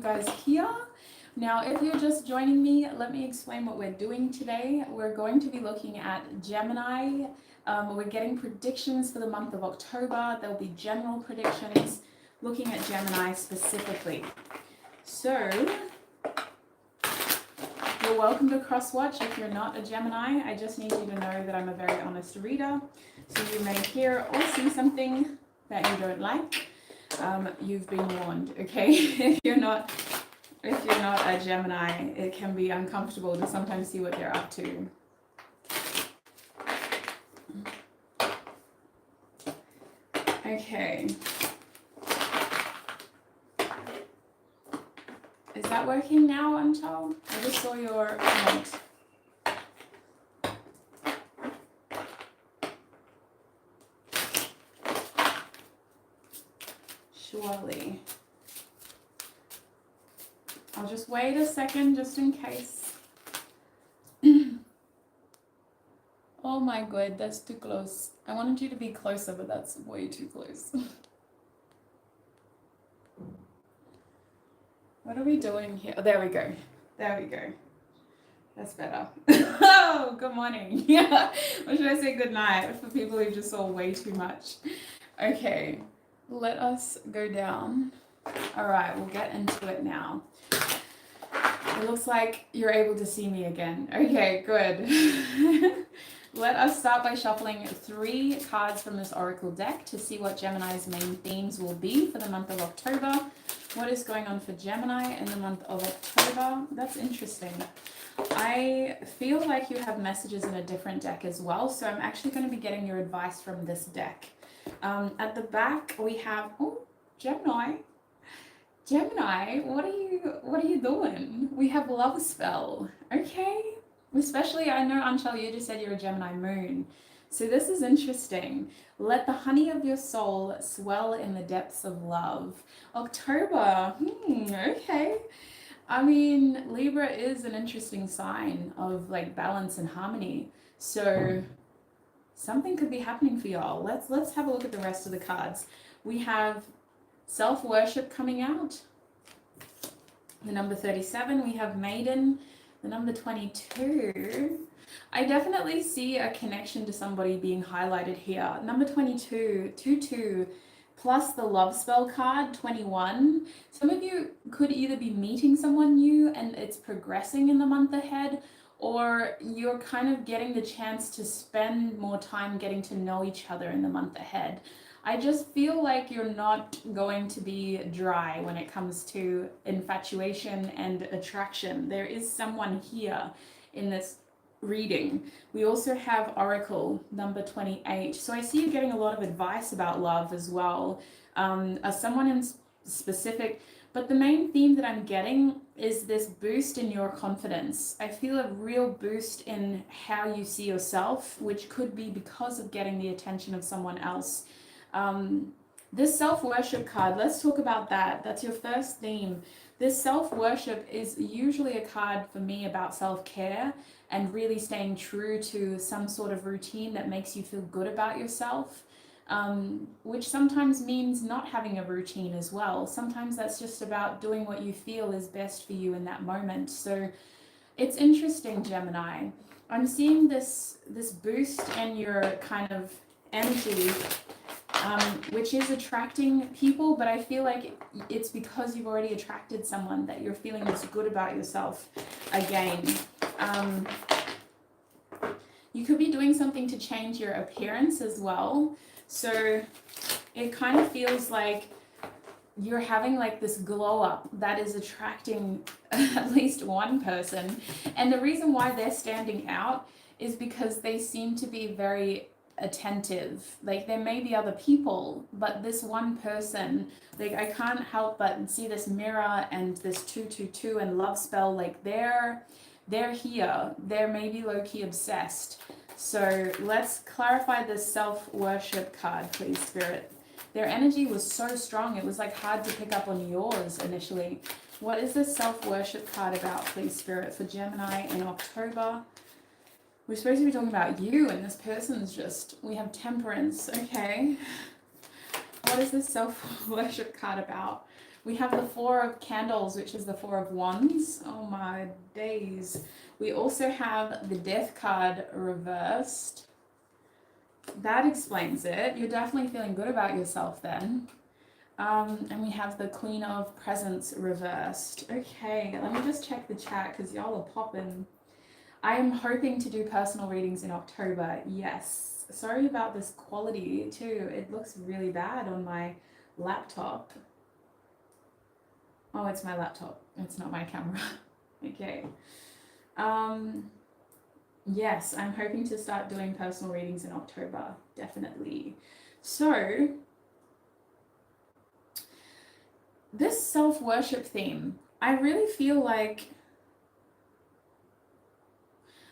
guys here. Now, if you're just joining me, let me explain what we're doing today. We're going to be looking at Gemini. We're getting predictions for the month of October. There'll be general predictions looking at Gemini specifically. So, you're welcome to cross-watch if you're not a Gemini. I just need you to know that I'm a very honest reader. So you may hear or see something that you don't like. You've been warned, okay? If you're not a Gemini, it can be uncomfortable to sometimes see what they're up to. Okay. Is that working now, Antal? I just saw your comment. Surely. I'll just wait a second just in case. Oh my god, that's too close. I wanted you to be closer, but that's way too close. What are we doing here? Oh, there we go. There we go. That's better. Oh, good morning. Yeah. Or should I say good night for people who just saw way too much? Okay. Let us go down. All right, we'll get into it now. It looks like you're able to see me again. Okay, good. Let us start by shuffling 3 cards from this Oracle deck to see what Gemini's main themes will be for the month of October. What is going on for Gemini in the month of October? That's interesting. I feel like you have messages in a different deck as well, so I'm actually going to be getting your advice from this deck. At the back we have, oh, Gemini, what are you doing? We have love spell. Okay. Especially, I know, Anshal, you just said you're a Gemini moon. So this is interesting. Let the honey of your soul swell in the depths of love. October. Okay. I mean, Libra is an interesting sign of like balance and harmony. So something could be happening for y'all. Let's have a look at the rest of the cards. We have self-worship coming out. The number 37, we have maiden. The number 22, I definitely see a connection to somebody being highlighted here. Number 22, 2-2, plus the love spell card, 21. Some of you could either be meeting someone new and it's progressing in the month ahead, or you're kind of getting the chance to spend more time getting to know each other in the month ahead. I just feel like you're not going to be dry when it comes to infatuation and attraction. There is someone here in this reading. We also have Oracle, number 28. So I see you getting a lot of advice about love as well. Someone in specific, but the main theme that I'm getting is this boost in your confidence. I feel a real boost in how you see yourself, which could be because of getting the attention of someone else. This self-worship card, let's talk about that. That's your first theme. This self-worship is usually a card for me about self-care and really staying true to some sort of routine that makes you feel good about yourself, which sometimes means not having a routine as well. Sometimes that's just about doing what you feel is best for you in that moment. So it's interesting, Gemini. I'm seeing this boost in your kind of energy, which is attracting people, but I feel like it's because you've already attracted someone that you're feeling this good about yourself again. You could be doing something to change your appearance as well. So it kind of feels like you're having like this glow up that is attracting at least one person. And the reason why they're standing out is because they seem to be very attentive. Like there may be other people, but this one person, like I can't help but see this mirror and this 222 and love spell, like they're here. They're maybe low-key obsessed. So let's clarify this self-worship card, please, Spirit. Their energy was so strong, it was like hard to pick up on yours initially. What is this self-worship card about, please, Spirit, for Gemini in October? We're supposed to be talking about you, and this person's just, we have temperance, okay? What is this self-worship card about? We have the Four of Candles, which is the Four of Wands. Oh my days. We also have the Death card reversed. That explains it. You're definitely feeling good about yourself then. And we have the Queen of Presents reversed. Okay, let me just check the chat because y'all are popping. I'm hoping to do personal readings in October. Yes. Sorry about this quality too. It looks really bad on my laptop. Oh, it's my laptop. It's not my camera. Okay. Yes, I'm hoping to start doing personal readings in October. Definitely. So, this self-worship theme, I really feel like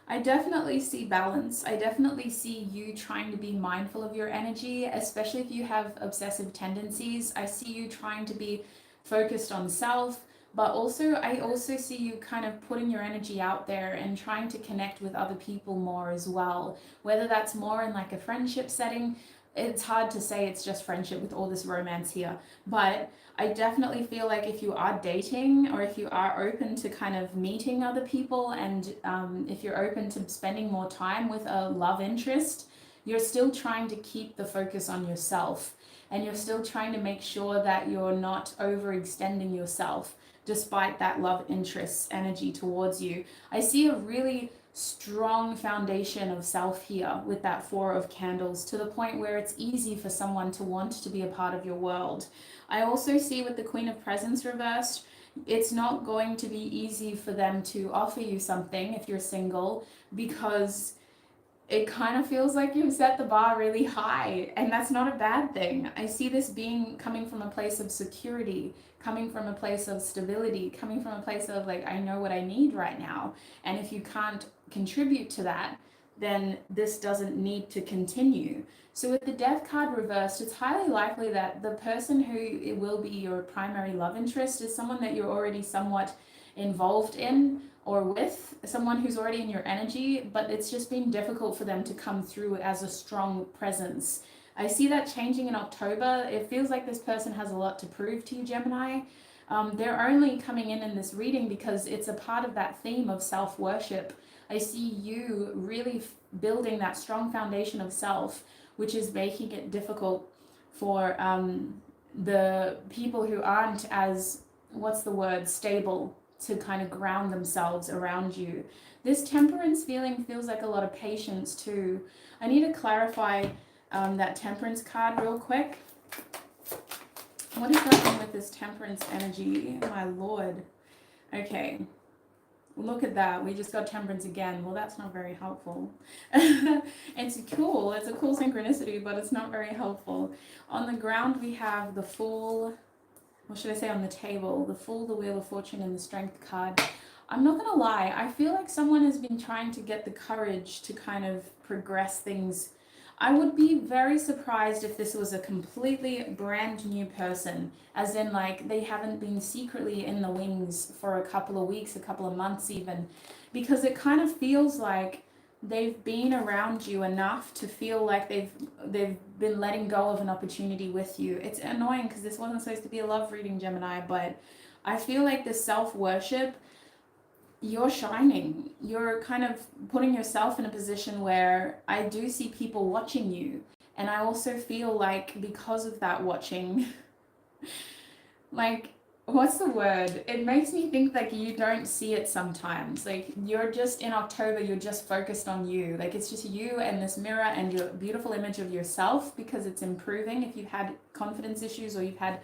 I definitely see balance. I definitely see you trying to be mindful of your energy, especially if you have obsessive tendencies. I see you trying to be focused on self, but also I also see you kind of putting your energy out there and trying to connect with other people more as well. Whether that's more in like a friendship setting, it's hard to say it's just friendship with all this romance here, but I definitely feel like if you are dating or if you are open to kind of meeting other people and if you're open to spending more time with a love interest, you're still trying to keep the focus on yourself and you're still trying to make sure that you're not overextending yourself despite that love interest energy towards you. I see a really strong foundation of self here with that Four of Candles to the point where it's easy for someone to want to be a part of your world. I also see with the Queen of Presents reversed, it's not going to be easy for them to offer you something if you're single because it kind of feels like you've set the bar really high, and that's not a bad thing. I see this being coming from a place of security, coming from a place of stability, coming from a place of like, I know what I need right now. And if you can't contribute to that, then this doesn't need to continue. So with the Death card reversed, it's highly likely that the person who it will be your primary love interest is someone that you're already somewhat involved in or with, someone who's already in your energy, but it's just been difficult for them to come through as a strong presence. I see that changing in October. It feels like this person has a lot to prove to you, Gemini. They're only coming in this reading because it's a part of that theme of self-worship. I see you really building that strong foundation of self, which is making it difficult for the people who aren't as, what's the word, stable, to kind of ground themselves around you. This Temperance feeling feels like a lot of patience too. I need to clarify that Temperance card real quick. What is going on with this Temperance energy? My lord. Okay. Look at that. We just got Temperance again. Well, that's not very helpful. It's cool. It's a cool synchronicity, but it's not very helpful. On the ground, we have the Fool. What should I say on the table? The Fool, the Wheel of Fortune, and the Strength card. I'm not going to lie. I feel like someone has been trying to get the courage to kind of progress things. I would be very surprised if this was a completely brand new person, as in like they haven't been secretly in the wings for a couple of weeks, a couple of months even, because it kind of feels like they've been around you enough to feel like they've been letting go of an opportunity with you. It's annoying because this wasn't supposed to be a love reading, Gemini, but I feel like the self-worship, you're shining. You're kind of putting yourself in a position where I do see people watching you. And I also feel like because of that watching, like, what's the word? It makes me think like you don't see it sometimes. Like you're just in October, you're just focused on you. Like it's just you and this mirror and your beautiful image of yourself because it's improving. If you've had confidence issues or you've had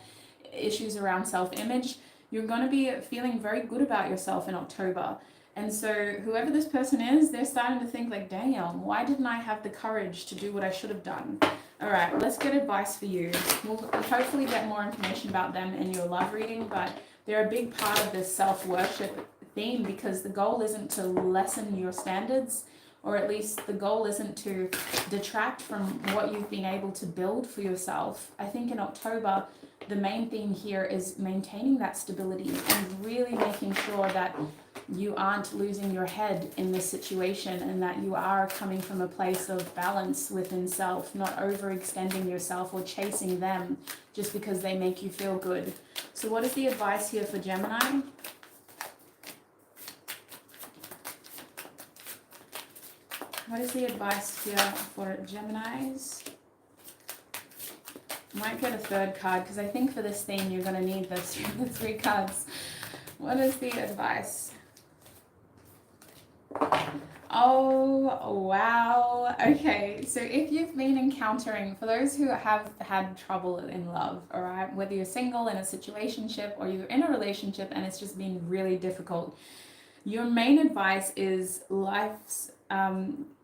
issues around self-image, you're going to be feeling very good about yourself in October. And so whoever this person is, they're starting to think like, damn, why didn't I have the courage to do what I should have done? All right, let's get advice for you. We'll hopefully get more information about them in your love reading, but they're a big part of this self-worship theme because the goal isn't to lessen your standards, or at least the goal isn't to detract from what you've been able to build for yourself. I think in October, the main theme here is maintaining that stability and really making sure that you aren't losing your head in this situation, and that you are coming from a place of balance within self, not overextending yourself or chasing them just because they make you feel good. So what is the advice here for Gemini? What is the advice here for Geminis? Might get a third card because I think for this theme you're going to need the 3 cards. What is the advice? Oh, wow. Okay, so if you've been encountering, for those who have had trouble in love, all right, whether you're single in a situationship or you're in a relationship and it's just been really difficult, your main advice is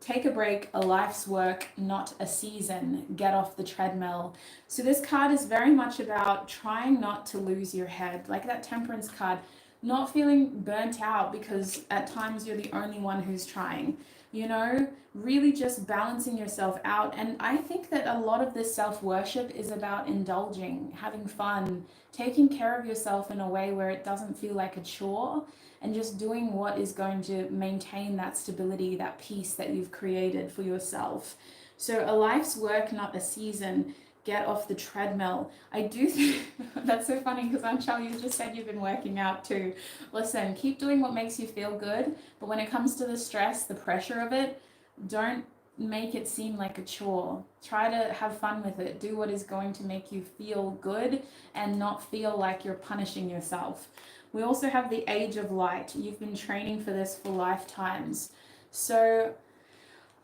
take a break, a life's work, not a season. Get off the treadmill. So this card is very much about trying not to lose your head, like that Temperance card. Not feeling burnt out because at times you're the only one who's trying, you know, really just balancing yourself out. And I think that a lot of this self-worship is about indulging, having fun, taking care of yourself in a way where it doesn't feel like a chore, and just doing what is going to maintain that stability, that peace that you've created for yourself. So a life's work, not a season. Get off the treadmill. I do think that's so funny because Anshal, you just said you've been working out too. Listen, keep doing what makes you feel good, but when it comes to the stress, the pressure of it, don't make it seem like a chore. Try to have fun with it. Do what is going to make you feel good and not feel like you're punishing yourself. We also have the Age of Light. You've been training for this for lifetimes. So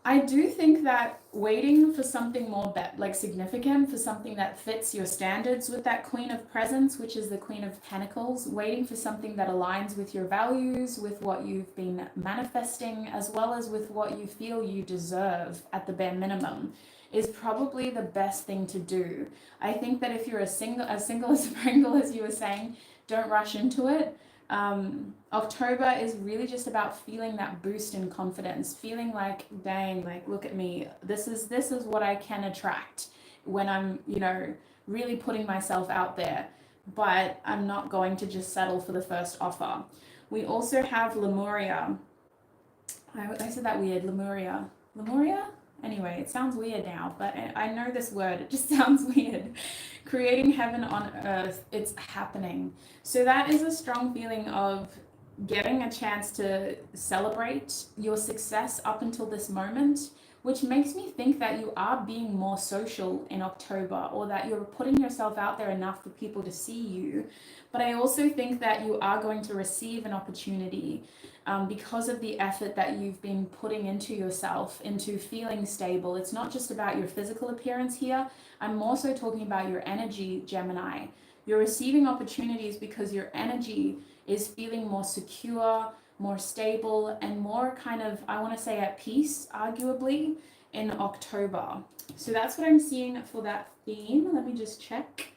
I do think that waiting for something more significant, for something that fits your standards with that Queen of Presents, which is the Queen of Pentacles, waiting for something that aligns with your values, with what you've been manifesting, as well as with what you feel you deserve at the bare minimum, is probably the best thing to do. I think that if you're as single as Pringle as you were saying, don't rush into it. October is really just about feeling that boost in confidence, feeling like, dang, like, look at me. This is what I can attract when I'm, you know, really putting myself out there, but I'm not going to just settle for the first offer. We also have Lemuria. I said that weird, Lemuria. Lemuria? Anyway, it sounds weird now, but I know this word, it just sounds weird. Creating heaven on earth, it's happening. So that is a strong feeling of getting a chance to celebrate your success up until this moment, which makes me think that you are being more social in October, or that you're putting yourself out there enough for people to see you. But I also think that you are going to receive an opportunity because of the effort that you've been putting into yourself, into feeling stable. It's not just about your physical appearance here. I'm also talking about your energy, Gemini. You're receiving opportunities because your energy is feeling more secure, more stable, and more kind of, I want to say, at peace, arguably, in October. So that's what I'm seeing for that theme. Let me just check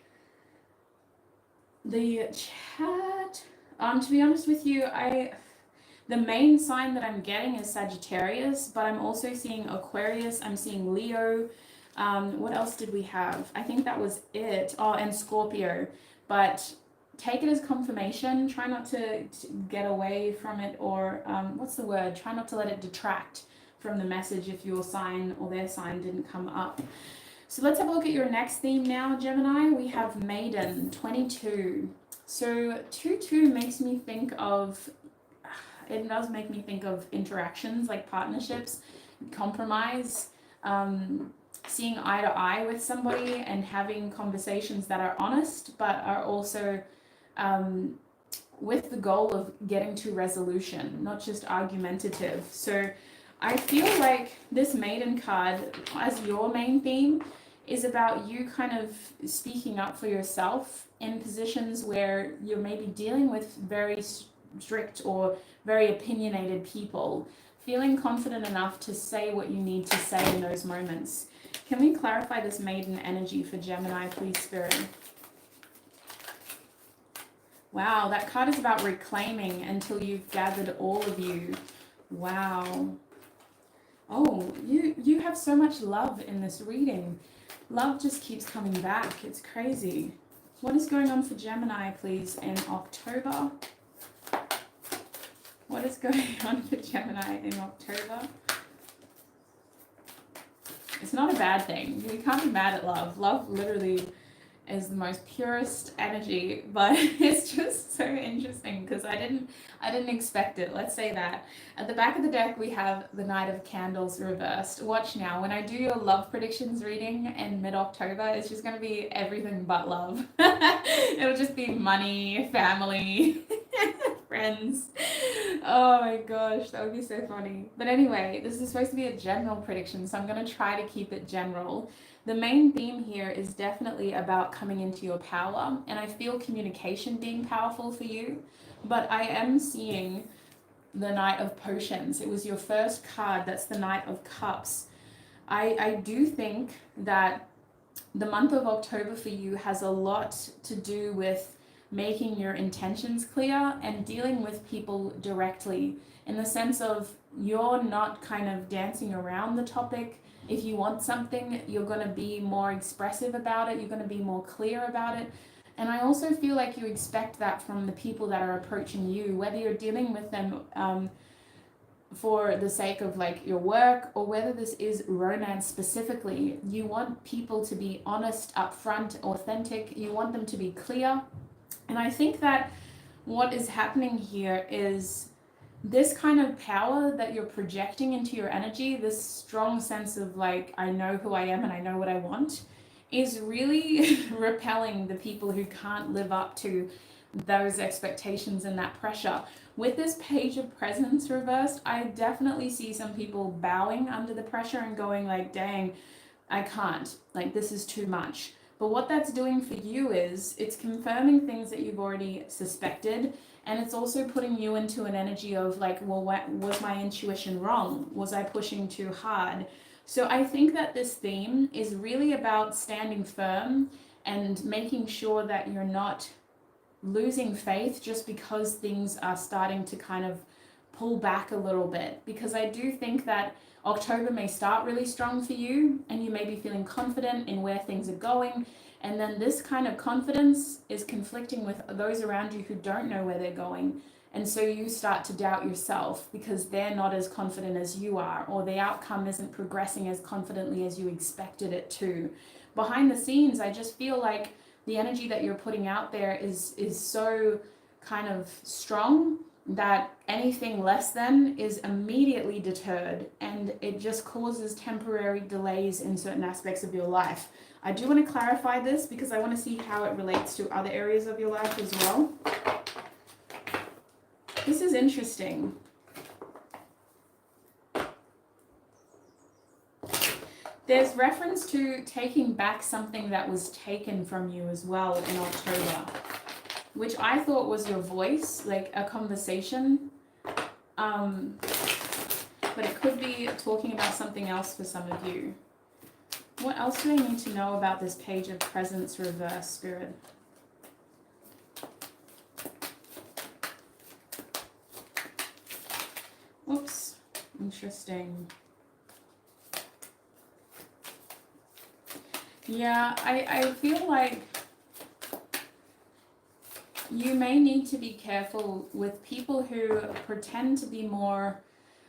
the chat. To be honest with you, the main sign that I'm getting is Sagittarius, but I'm also seeing Aquarius, I'm seeing Leo. What else did we have? I think that was it. Oh, and Scorpio. But take it as confirmation. Try not to get away from it, or what's the word? Try not to let it detract from the message if your sign or their sign didn't come up. So let's have a look at your next theme now, Gemini. We have Maiden, 22. So 2-2 makes me think of, it does make me think of interactions, like partnerships, compromise, seeing eye to eye with somebody and having conversations that are honest, but are also with the goal of getting to resolution, not just argumentative. So I feel like this Maiden card, as your main theme, is about you kind of speaking up for yourself in positions where you're maybe dealing with very strict or very opinionated people, feeling confident enough to say what you need to say in those moments. Can we clarify this Maiden energy for Gemini, please, Spirit? Wow, that card is about reclaiming until you've gathered all of you. Wow. Oh, you have so much love in this reading. Love just keeps coming back. It's crazy. What is going on for Gemini, please, in October? What is going on for Gemini in October? It's not a bad thing. We can't be mad at love. Love literally is the most purest energy, but it's just so interesting because I didn't expect it. Let's say that. At the back of the deck we have the Knight of Candles reversed. Watch now, when I do your love predictions reading in mid-October, it's just going to be everything but love. It'll just be money, family, friends. Oh my gosh, that would be so funny. But anyway, this is supposed to be a general prediction, so I'm going to try to keep it general. The main theme here is definitely about coming into your power, and I feel communication being powerful for you, but I am seeing the Knight of Potions. It was your first card. That's the Knight of Cups. I do think that the month of October for you has a lot to do with making your intentions clear and dealing with people directly, in the sense of you're not kind of dancing around the topic. If you want something, you're going to be more expressive about it. You're going to be more clear about it. And I also feel like you expect that from the people that are approaching you, whether you're dealing with them for the sake of like your work, or whether this is romance specifically. You want people to be honest, upfront, authentic. You want them to be clear. And I think that what is happening here is this kind of power that you're projecting into your energy, this strong sense of like, I know who I am and I know what I want, is really repelling the people who can't live up to those expectations and that pressure. With this Page of Presents reversed, I definitely see some people bowing under the pressure and going like, dang, I can't, like this is too much. But what that's doing for you is it's confirming things that you've already suspected. And it's also putting you into an energy of like, well, what, was my intuition wrong? Was I pushing too hard? So I think that this theme is really about standing firm and making sure that you're not losing faith just because things are starting to kind of pull back a little bit. Because I do think that October may start really strong for you and you may be feeling confident in where things are going. And then this kind of confidence is conflicting with those around you who don't know where they're going. And so you start to doubt yourself because they're not as confident as you are, or the outcome isn't progressing as confidently as you expected it to. Behind the scenes, I just feel like the energy that you're putting out there is so kind of strong that anything less than is immediately deterred, and it just causes temporary delays in certain aspects of your life. I do want to clarify this because I want to see how it relates to other areas of your life as well. This is interesting. There's reference to taking back something that was taken from you as well in October, which I thought was your voice, like a conversation. But it could be talking about something else for some of you. What else do I need to know about this Page of Presents reverse, Spirit? Whoops, interesting. Yeah, I feel like you may need to be careful with people who pretend to be more,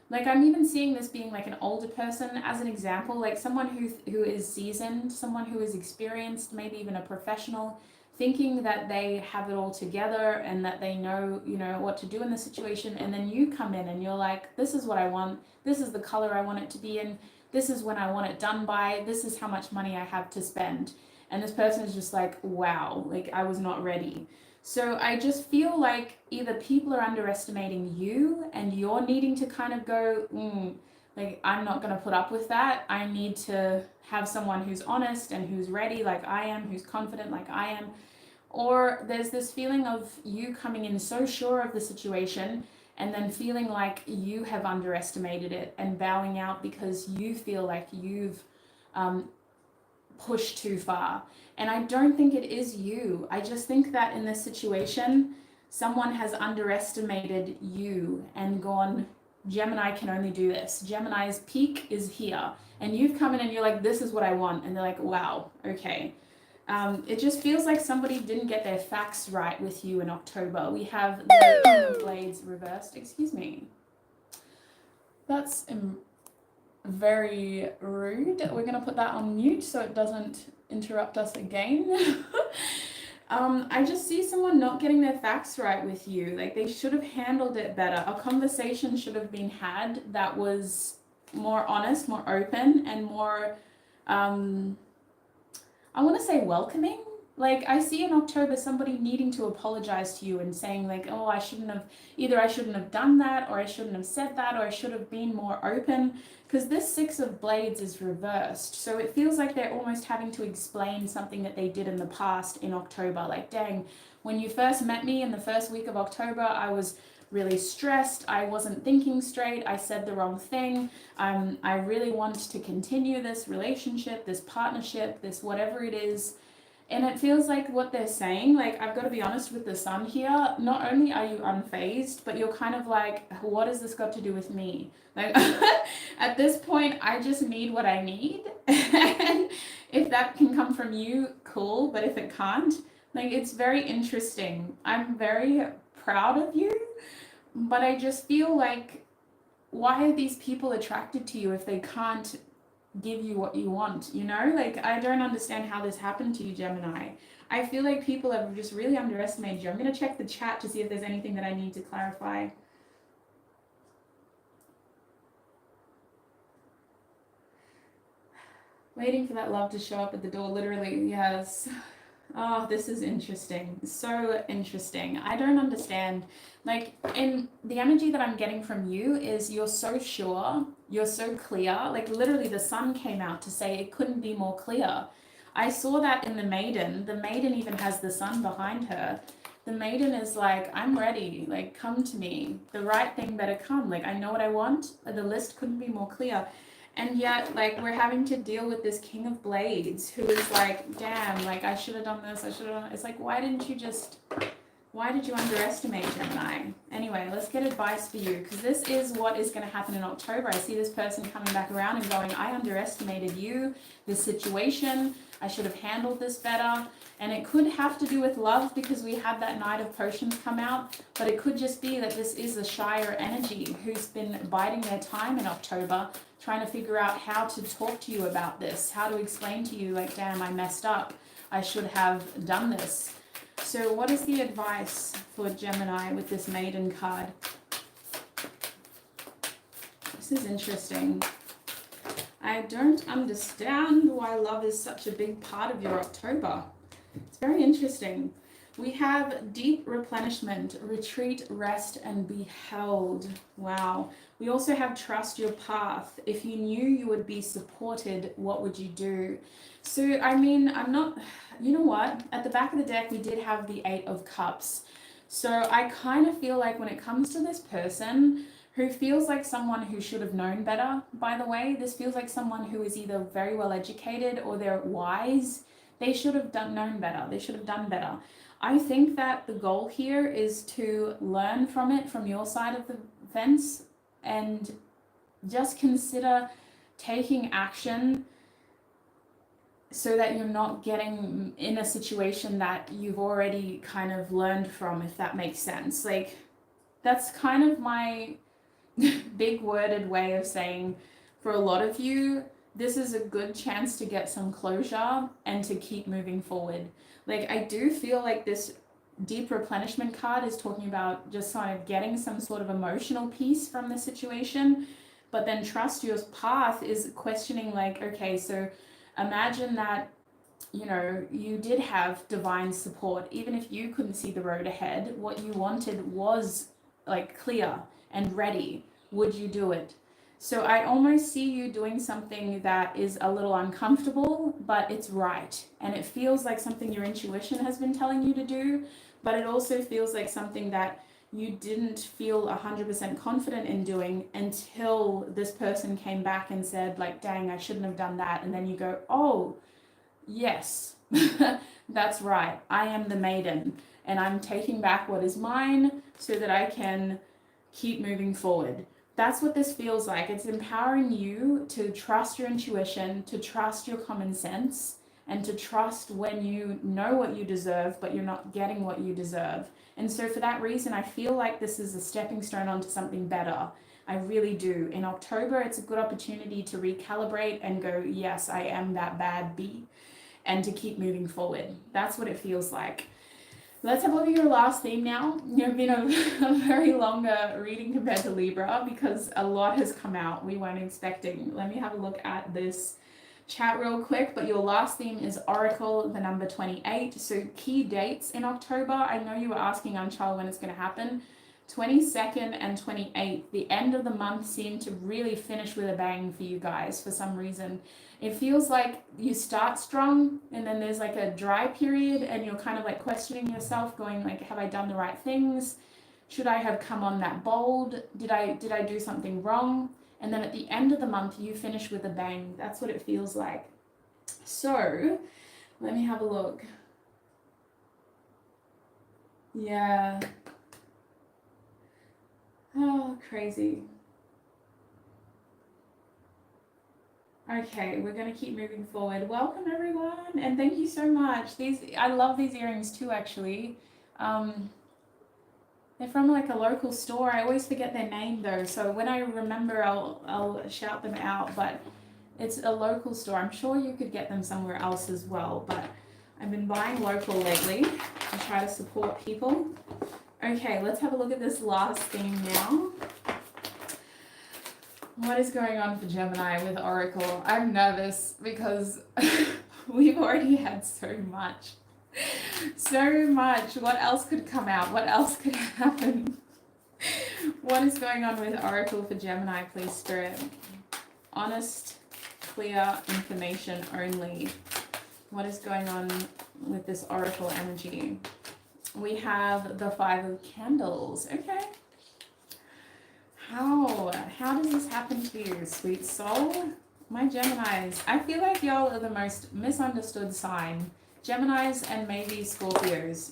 like I'm even seeing this being like an older person as an example, like someone who is seasoned, someone who is experienced, maybe even a professional, thinking that they have it all together and that they know, you know, what to do in the situation. And then you come in and you're like, this is what I want. This is the color I want it to be in. This is when I want it done by. This is how much money I have to spend. And this person is just like, wow, like I was not ready. So I just feel like either people are underestimating you and you're needing to kind of go, like, I'm not going to put up with that. I need to have someone who's honest and who's ready like I am, who's confident like I am. Or there's this feeling of you coming in so sure of the situation and then feeling like you have underestimated it and bowing out because you feel like you've pushed too far. And I don't think it is you. I just think that in this situation, someone has underestimated you and gone, Gemini can only do this. Gemini's peak is here. And you've come in and you're like, this is what I want. And they're like, wow, okay. It just feels like somebody didn't get their facts right with you in October. We have the King of Blades reversed. Excuse me. That's very rude. We're going to put that on mute so it doesn't interrupt us again. I just see someone not getting their facts right with you. Like, they should have handled it better. A conversation should have been had that was more honest, more open, and more, I want to say welcoming. Like, I see in October somebody needing to apologize to you and saying like, oh, I shouldn't have done that, or I shouldn't have said that, or I should have been more open, because this Six of Blades is reversed. So it feels like they're almost having to explain something that they did in the past in October. Like, dang, when you first met me in the first week of October, I was really stressed. I wasn't thinking straight. I said the wrong thing. I really want to continue this relationship, this partnership, this whatever it is. And it feels like what they're saying, like, I've got to be honest with the Sun here, not only are you unfazed, but you're kind of like, what has this got to do with me? Like, at this point, I just need what I need. And if that can come from you, cool. But if it can't, like, it's very interesting. I'm very proud of you, but I just feel like, why are these people attracted to you if they can't give you what you want, you know? Like, I don't understand how this happened to you, Gemini. I feel like people have just really underestimated you. I'm going to check the chat to see if there's anything that I need to clarify. Waiting for that love to show up at the door, literally, yes. Oh, this is interesting. So interesting. I don't understand. Like, in the energy that I'm getting from you is you're so sure, you're so clear. Like, literally the Sun came out to say it couldn't be more clear. I saw that in the Maiden. The Maiden even has the Sun behind her. The Maiden is like, I'm ready. Like, come to me. The right thing better come. Like, I know what I want. The list couldn't be more clear. And yet, like, we're having to deal with this King of Blades who is like, damn, like, I should have done this, I should have done that. It's like, why did you underestimate Gemini? Anyway, let's get advice for you, because this is what is going to happen in October. I see this person coming back around and going, I underestimated you, this situation, I should have handled this better. And it could have to do with love, because we had that Knight of Potions come out, but it could just be that this is a shyer energy who's been biding their time in October, trying to figure out how to talk to you about this, how to explain to you, like, damn, I messed up, I should have done this. So what is the advice for Gemini with this Maiden card? This is interesting. I don't understand why love is such a big part of your October. It's very interesting. We have deep replenishment, retreat, rest, and be held. Wow. We also have trust your path. If you knew you would be supported, what would you do? So, I mean, I'm not, you know what? At the back of the deck, we did have the Eight of Cups. So I kind of feel like when it comes to this person who feels like someone who should have known better, by the way, this feels like someone who is either very well educated or they're wise. They should have known better. They should have done better. I think that the goal here is to learn from it from your side of the fence and just consider taking action so that you're not getting in a situation that you've already kind of learned from, if that makes sense. Like, that's kind of my big worded way of saying, for a lot of you, this is a good chance to get some closure and to keep moving forward. Like, I do feel like this deep replenishment card is talking about just kind of getting some sort of emotional peace from the situation, but then trust your path is questioning, like, okay, so imagine that, you know, you did have divine support. Even if you couldn't see the road ahead, what you wanted was like clear and ready. Would you do it? So I almost see you doing something that is a little uncomfortable, but it's right. And it feels like something your intuition has been telling you to do, but it also feels like something that you didn't feel 100% confident in doing until this person came back and said, like, dang, I shouldn't have done that. And then you go, oh, yes, that's right. I am the maiden and I'm taking back what is mine so that I can keep moving forward. That's what this feels like. It's empowering you to trust your intuition, to trust your common sense, and to trust when you know what you deserve, but you're not getting what you deserve. And so for that reason, I feel like this is a stepping stone onto something better. I really do. In October, it's a good opportunity to recalibrate and go, yes, I am that bad bee, and to keep moving forward. That's what it feels like. Let's have a look at your last theme now. You've been a very longer reading compared to Libra because a lot has come out we weren't expecting. Let me have a look at this chat real quick, but your last theme is Oracle, the number 28. So key dates in October. I know you were asking Anchal when it's going to happen. 22nd and 28th, the end of the month seemed to really finish with a bang for you guys for some reason. It feels like you start strong and then there's like a dry period and you're kind of like questioning yourself, going like, have I done the right things? Should I have come on that bold? Did I do something wrong? And then at the end of the month, you finish with a bang. That's what it feels like. So let me have a look. Yeah. Oh, crazy. Okay, we're going to keep moving forward. Welcome everyone, and thank you so much. I love these earrings too, actually. They're from like a local store. I always forget their name though, so when I remember, I'll shout them out. But it's a local store. I'm sure you could get them somewhere else as well, but I've been buying local lately to try to support people. Okay, let's have a look at this last theme now. What is going on for Gemini with Oracle? I'm nervous because we've already had so much. So much. What else could come out? What else could happen? What is going on with Oracle for Gemini, please, Spirit? Honest, clear information only. What is going on with this Oracle energy? We have the Five of Candles. Okay. How does this happen to you, sweet soul? My Geminis. I feel like y'all are the most misunderstood sign. Geminis and maybe Scorpios.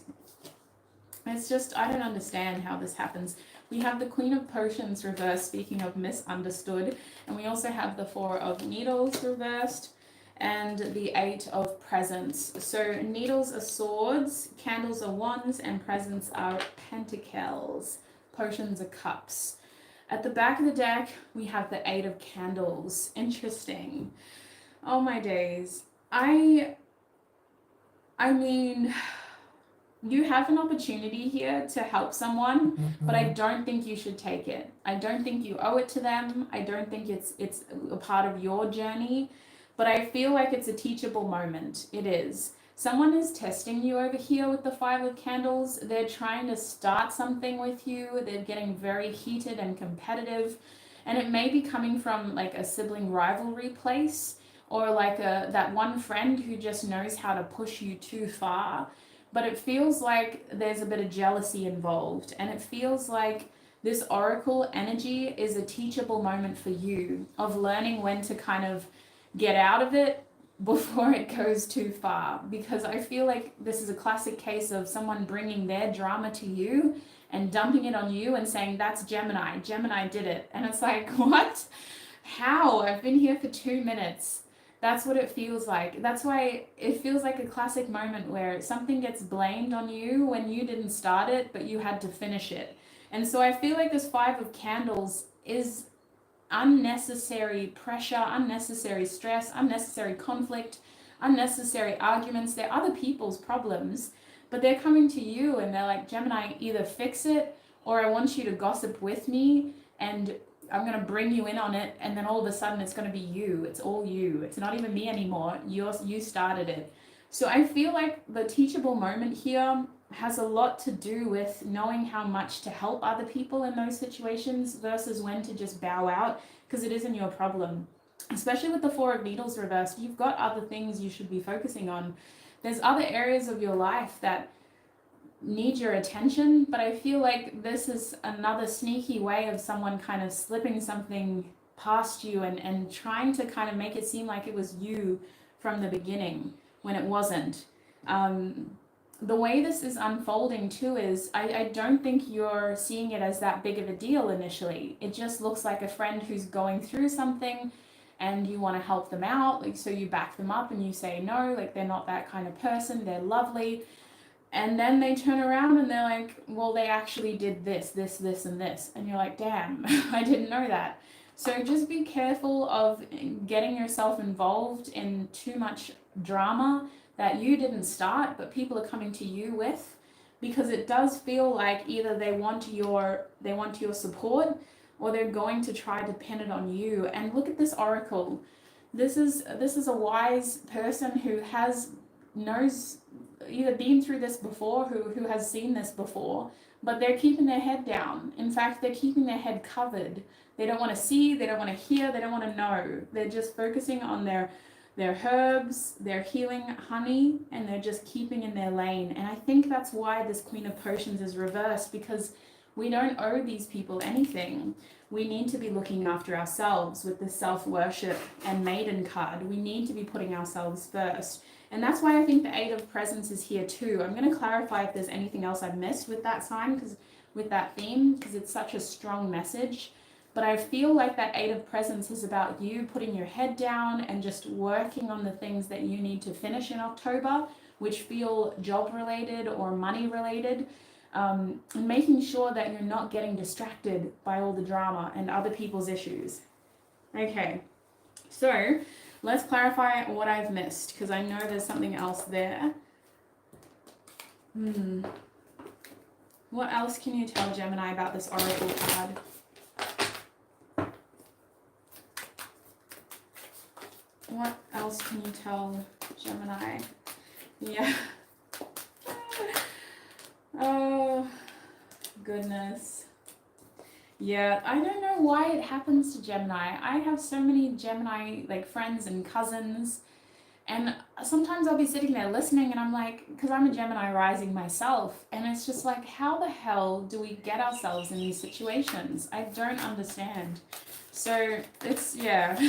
It's just, I don't understand how this happens. We have the Queen of Potions reversed, speaking of misunderstood. And we also have the Four of Needles reversed. And the Eight of Presents. So needles are swords, candles are wands, and presents are pentacles. Potions are cups. At the back of the deck, we have the Eight of Candles. Interesting. Oh my days. I mean, you have an opportunity here to help someone, but I don't think you should take it. I don't think you owe it to them. I don't think it's a part of your journey. But I feel like it's a teachable moment. It is. Someone is testing you over here with the Five of Candles. They're trying to start something with you. They're getting very heated and competitive. And it may be coming from like a sibling rivalry place, or like that one friend who just knows how to push you too far. But it feels like there's a bit of jealousy involved. And it feels like this Oracle energy is a teachable moment for you of learning when to kind of get out of it before it goes too far, because I feel like this is a classic case of someone bringing their drama to you and dumping it on you and saying, that's Gemini did it. And it's like, what? How? I've been here for 2 minutes. That's what it feels like. That's why it feels like a classic moment where something gets blamed on you when you didn't start it, but you had to finish it. And so I feel like this Five of Candles is unnecessary pressure, unnecessary stress, unnecessary conflict, unnecessary arguments. They're other people's problems, but they're coming to you and they're like, Gemini, either fix it or I want you to gossip with me and I'm going to bring you in on it. And then all of a sudden it's going to be you. It's all you. It's not even me anymore. You started it. So I feel like the teachable moment here has a lot to do with knowing how much to help other people in those situations versus when to just bow out, because it isn't your problem. Especially with the Four of Needles reversed, you've got other things you should be focusing on. There's other areas of your life that need your attention, but I feel like this is another sneaky way of someone kind of slipping something past you and trying to kind of make it seem like it was you from the beginning when it wasn't. The way this is unfolding too is I don't think you're seeing it as that big of a deal initially. It just looks like a friend who's going through something and you want to help them out, like, so you back them up and you say no, like they're not that kind of person, they're lovely. And then they turn around and they're like, well, they actually did this, this, this, and this. And you're like, damn, I didn't know that. So just be careful of getting yourself involved in too much drama that you didn't start, but people are coming to you with, because it does feel like either they want your support, or they're going to try to pin it on you. And look at this oracle. This is a wise person who knows, either been through this before, who has seen this before, but they're keeping their head down. In fact, they're keeping their head covered. They don't want to see, they don't want to hear, they don't want to know. They're just focusing on their herbs, their healing honey, and they're just keeping in their lane. And I think that's why this Queen of Potions is reversed, because we don't owe these people anything. We need to be looking after ourselves with the self-worship and maiden card. We need to be putting ourselves first. And that's why I think the Eight of Presents is here too. I'm going to clarify if there's anything else I've missed with that sign, because with that theme, because it's such a strong message. But I feel like that Eight of Presents is about you putting your head down and just working on the things that you need to finish in October, which feel job related or money related. And making sure that you're not getting distracted by all the drama and other people's issues. Okay, so let's clarify what I've missed, because I know there's something else there. What else can you tell Gemini about this oracle card? What else can you tell Gemini? Yeah. Oh, goodness. Yeah, I don't know why it happens to Gemini. I have so many Gemini, like, friends and cousins, and sometimes I'll be sitting there listening and I'm like, because I'm a Gemini rising myself, and it's just like, how the hell do we get ourselves in these situations? I don't understand. So it's, yeah.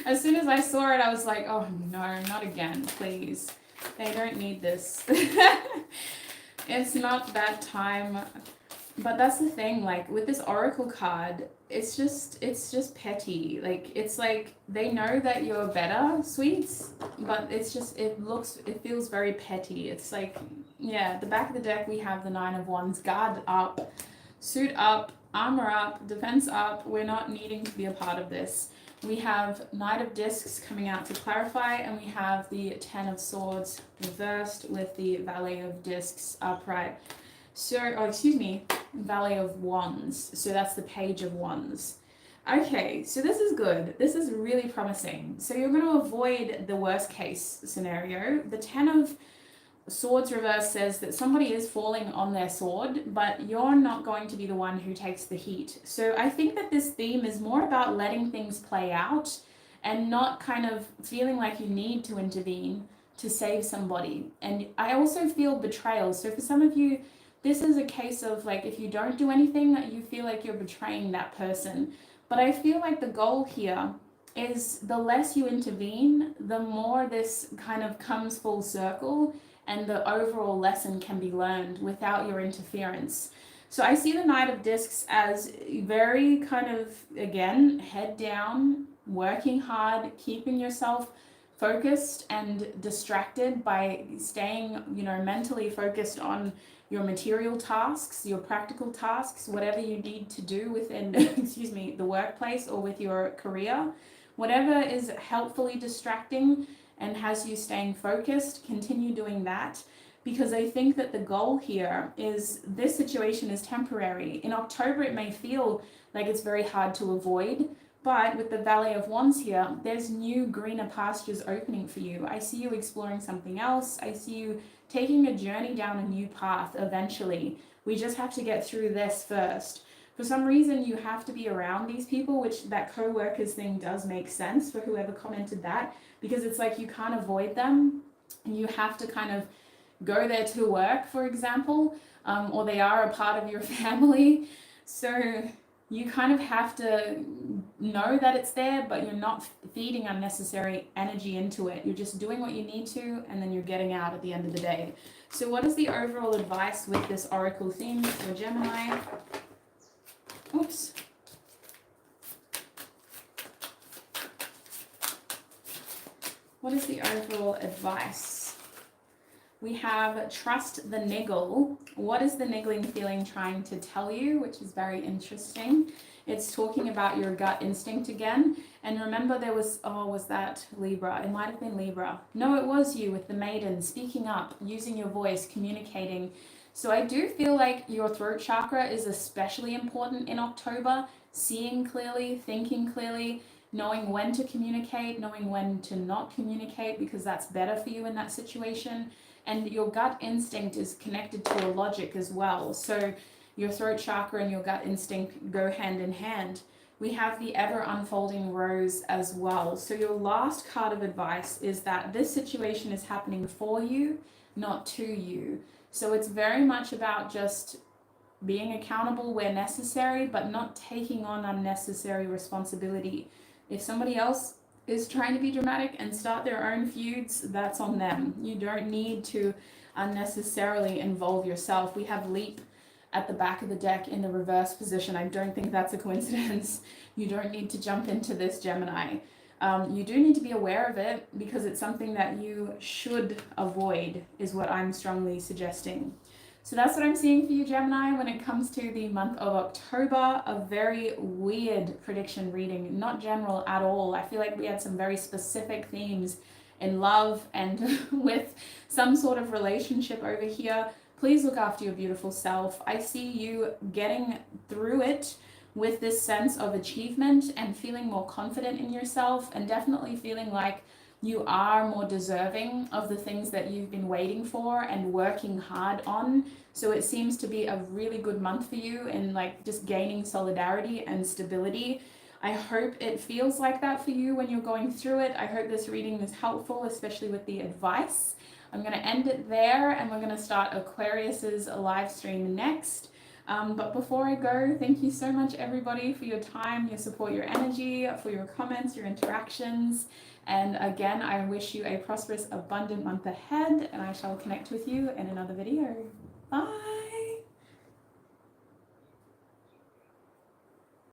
As soon as I saw it, I was like, oh no, not again, please. They don't need this. It's not that time. But that's the thing, like with this oracle card, it's just petty. Like, it's like they know that you're better, sweets, but it's just, it feels very petty. It's like, yeah, the back of the deck we have the Nine of Wands, guard up, suit up, armor up, defense up. We're not needing to be a part of this. We have Knight of Discs coming out to clarify, and we have the Ten of Swords reversed with the Valet of Discs upright. So, Valet of Wands. So that's the Page of Wands. Okay, so this is good. This is really promising. So you're going to avoid the worst case scenario. The Ten of Swords reverse says that somebody is falling on their sword, but you're not going to be the one who takes the heat. So I think that this theme is more about letting things play out and not kind of feeling like you need to intervene to save somebody. And I also feel betrayal. So for some of you, this is a case of, like, if you don't do anything, you feel like you're betraying that person. But I feel like the goal here is the less you intervene, the more this kind of comes full circle, and the overall lesson can be learned without your interference. So I see the Knight of Discs as very kind of, again, head down, working hard, keeping yourself focused and distracted by staying, mentally focused on your material tasks, your practical tasks, whatever you need to do within, the workplace or with your career. Whatever is helpfully distracting and has you staying focused, continue doing that, because I think that the goal here is this situation is temporary. In October, it may feel like it's very hard to avoid, but with the Valet of Wands here, there's new greener pastures opening for you. I see you exploring something else. I see you taking a journey down a new path eventually. We just have to get through this first. For some reason, you have to be around these people, which that co-workers thing does make sense for whoever commented that, because it's like you can't avoid them. You have to kind of go there to work, for example, or they are a part of your family. So you kind of have to know that it's there, but you're not feeding unnecessary energy into it. You're just doing what you need to, and then you're getting out at the end of the day. So what is the overall advice with this oracle theme for Gemini? Oops. What is the overall advice? We have trust the niggle. What is the niggling feeling trying to tell you? Which is very interesting. It's talking about your gut instinct again. And remember there was, oh, was that Libra? It might have been Libra. No, it was you with the maiden, speaking up, using your voice, communicating. So I do feel like your throat chakra is especially important in October. Seeing clearly, thinking clearly, knowing when to communicate, knowing when to not communicate, because that's better for you in that situation. And your gut instinct is connected to your logic as well. So your throat chakra and your gut instinct go hand in hand. We have the ever unfolding rose as well. So your last card of advice is that this situation is happening for you, not to you. So it's very much about just being accountable where necessary, but not taking on unnecessary responsibility. If somebody else is trying to be dramatic and start their own feuds, that's on them. You don't need to unnecessarily involve yourself. We have leap at the back of the deck in the reverse position. I don't think that's a coincidence. You don't need to jump into this, Gemini. You do need to be aware of it because it's something that you should avoid, is what I'm strongly suggesting. So that's what I'm seeing for you, Gemini, when it comes to the month of October. A very weird prediction reading, not general at all. I feel like we had some very specific themes in love and with some sort of relationship over here. Please look after your beautiful self. I see you getting through it with this sense of achievement and feeling more confident in yourself, and definitely feeling like you are more deserving of the things that you've been waiting for and working hard on. So it seems to be a really good month for you in like just gaining solidarity and stability. I hope it feels like that for you when you're going through it. I hope this reading is helpful, especially with the advice. I'm going to end it there, and we're going to start Aquarius's live stream next. But before I go, thank you so much, everybody, for your time, your support, your energy, for your comments, your interactions. And again, I wish you a prosperous, abundant month ahead, and I shall connect with you in another video. Bye.